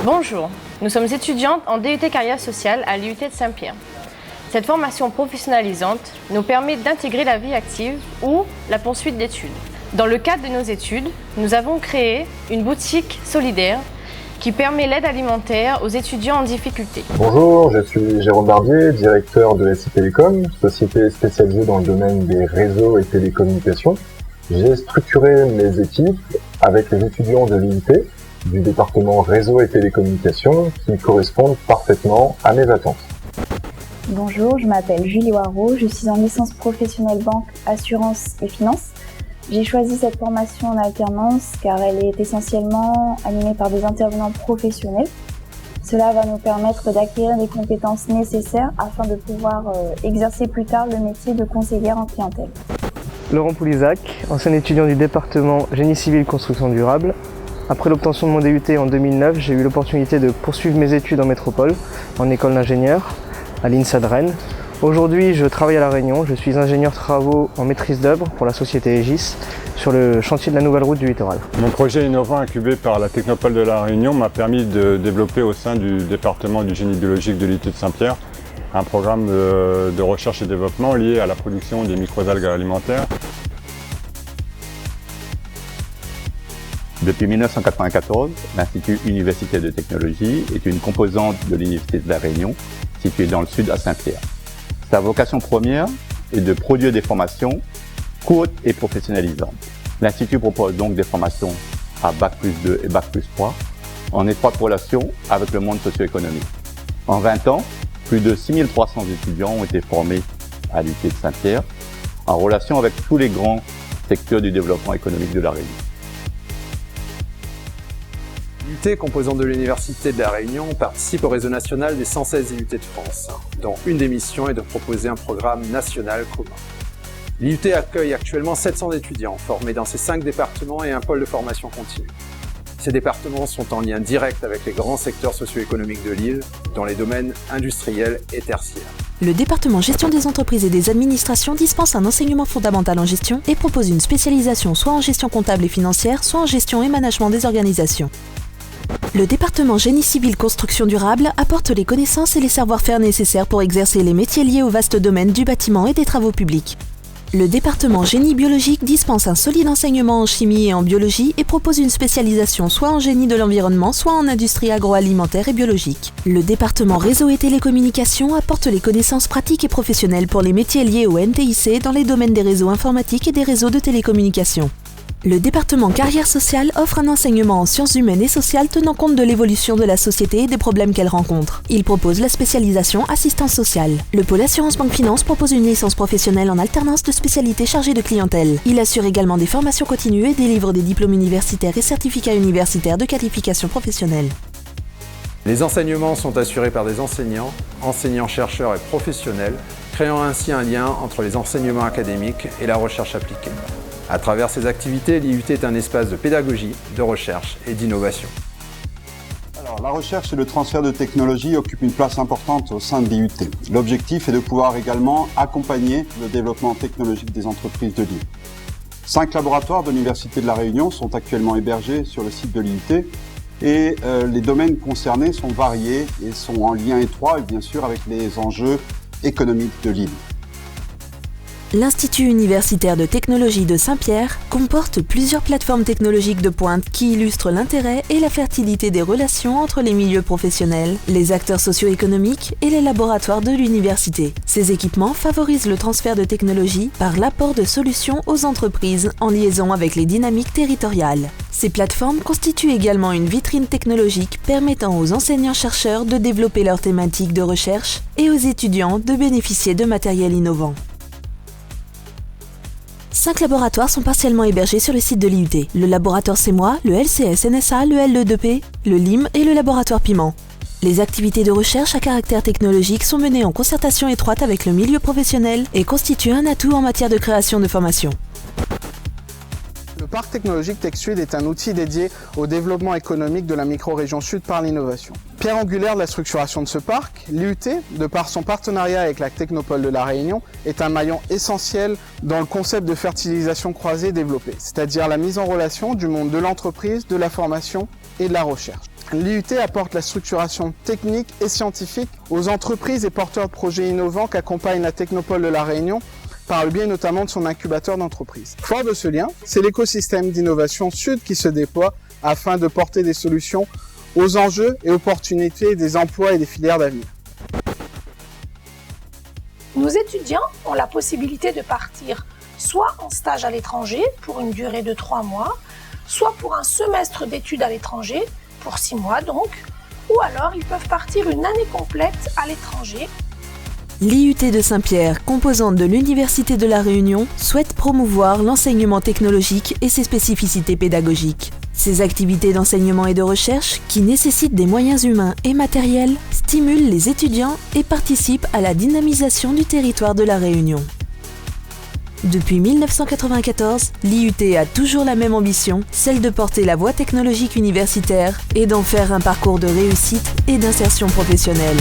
Bonjour, nous sommes étudiantes en DUT Carrière Sociale à l'IUT de Saint-Pierre. Cette formation professionnalisante nous permet d'intégrer la vie active ou la poursuite d'études. Dans le cadre de nos études, nous avons créé une boutique solidaire qui permet l'aide alimentaire aux étudiants en difficulté. Bonjour, je suis Jérôme Barbier, directeur de SI Télécom, société spécialisée dans le domaine des réseaux et télécommunications. J'ai structuré mes équipes avec les étudiants de l'IUT, du département réseau et télécommunications, qui correspondent parfaitement à mes attentes. Bonjour, je m'appelle Julie Waro, je suis en licence professionnelle banque, assurance et finance. J'ai choisi cette formation en alternance car elle est essentiellement animée par des intervenants professionnels. Cela va nous permettre d'acquérir des compétences nécessaires afin de pouvoir exercer plus tard le métier de conseillère en clientèle. Laurent Poulizac, ancien étudiant du département Génie civil construction durable. Après l'obtention de mon DUT en 2009, j'ai eu l'opportunité de poursuivre mes études en métropole, en école d'ingénieur, à l'INSA de Rennes. Aujourd'hui, je travaille à La Réunion, je suis ingénieur travaux en maîtrise d'œuvre pour la société Aegis sur le chantier de la nouvelle route du littoral. Mon projet innovant incubé par la Technopole de La Réunion m'a permis de développer au sein du département du génie biologique de l'IUT de Saint-Pierre un programme de recherche et développement lié à la production des microalgues alimentaires. Depuis 1994, l'Institut universitaire de technologie est une composante de l'Université de La Réunion, située dans le sud à Saint-Pierre. Sa vocation première est de produire des formations courtes et professionnalisantes. L'Institut propose donc des formations à Bac+2 et Bac+3, en étroite relation avec le monde socio-économique. En 20 ans, plus de 6300 étudiants ont été formés à l'UT de Saint-Pierre, en relation avec tous les grands secteurs du développement économique de La Réunion. L'IUT, composante de l'Université de La Réunion, participe au réseau national des 116 IUT de France, dont une des missions est de proposer un programme national commun. L'IUT accueille actuellement 700 étudiants formés dans ses 5 départements et un pôle de formation continue. Ces départements sont en lien direct avec les grands secteurs socio-économiques de l'île, dans les domaines industriels et tertiaires. Le département gestion des entreprises et des administrations dispense un enseignement fondamental en gestion et propose une spécialisation soit en gestion comptable et financière, soit en gestion et management des organisations. Le département génie civil construction durable apporte les connaissances et les savoir-faire nécessaires pour exercer les métiers liés au vaste domaine du bâtiment et des travaux publics. Le département génie biologique dispense un solide enseignement en chimie et en biologie et propose une spécialisation soit en génie de l'environnement, soit en industrie agroalimentaire et biologique. Le département réseau et télécommunications apporte les connaissances pratiques et professionnelles pour les métiers liés au NTIC dans les domaines des réseaux informatiques et des réseaux de télécommunications. Le département carrière sociale offre un enseignement en sciences humaines et sociales tenant compte de l'évolution de la société et des problèmes qu'elle rencontre. Il propose la spécialisation assistance sociale. Le pôle assurance banque finance propose une licence professionnelle en alternance de spécialité chargée de clientèle. Il assure également des formations continues et délivre des diplômes universitaires et certificats universitaires de qualification professionnelle. Les enseignements sont assurés par des enseignants, enseignants-chercheurs et professionnels, créant ainsi un lien entre les enseignements académiques et la recherche appliquée. À travers ces activités, l'IUT est un espace de pédagogie, de recherche et d'innovation. La recherche et le transfert de technologie occupent une place importante au sein de l'IUT. L'objectif est de pouvoir également accompagner le développement technologique des entreprises de l'île. 5 laboratoires de l'Université de La Réunion sont actuellement hébergés sur le site de l'IUT et les domaines concernés sont variés et sont en lien étroit, bien sûr, avec les enjeux économiques de l'île. L'Institut universitaire de technologie de Saint-Pierre comporte plusieurs plateformes technologiques de pointe qui illustrent l'intérêt et la fertilité des relations entre les milieux professionnels, les acteurs socio-économiques et les laboratoires de l'université. Ces équipements favorisent le transfert de technologies par l'apport de solutions aux entreprises en liaison avec les dynamiques territoriales. Ces plateformes constituent également une vitrine technologique permettant aux enseignants-chercheurs de développer leurs thématiques de recherche et aux étudiants de bénéficier de matériel innovant. 5 laboratoires sont partiellement hébergés sur le site de l'IUT. Le laboratoire CEMOI, le LCS-NSA, le LE2P, le LIM et le laboratoire Piment. Les activités de recherche à caractère technologique sont menées en concertation étroite avec le milieu professionnel et constituent un atout en matière de création de formation. Le parc technologique TechSud est un outil dédié au développement économique de la micro-région Sud par l'innovation. Pierre angulaire de la structuration de ce parc, l'IUT, de par son partenariat avec la Technopole de La Réunion, est un maillon essentiel dans le concept de fertilisation croisée développé, c'est-à-dire la mise en relation du monde de l'entreprise, de la formation et de la recherche. L'IUT apporte la structuration technique et scientifique aux entreprises et porteurs de projets innovants qu'accompagne la Technopole de La Réunion par le biais notamment de son incubateur d'entreprise. Fort de ce lien, c'est l'écosystème d'innovation Sud qui se déploie afin de porter des solutions aux enjeux et opportunités des emplois et des filières d'avenir. Nos étudiants ont la possibilité de partir soit en stage à l'étranger pour une durée de 3 mois, soit pour un semestre d'études à l'étranger, pour 6 mois donc, ou alors ils peuvent partir une année complète à l'étranger. L'IUT de Saint-Pierre, composante de l'Université de La Réunion, souhaite promouvoir l'enseignement technologique et ses spécificités pédagogiques. Ces activités d'enseignement et de recherche, qui nécessitent des moyens humains et matériels, stimulent les étudiants et participent à la dynamisation du territoire de La Réunion. Depuis 1994, l'IUT a toujours la même ambition, celle de porter la voie technologique universitaire et d'en faire un parcours de réussite et d'insertion professionnelle.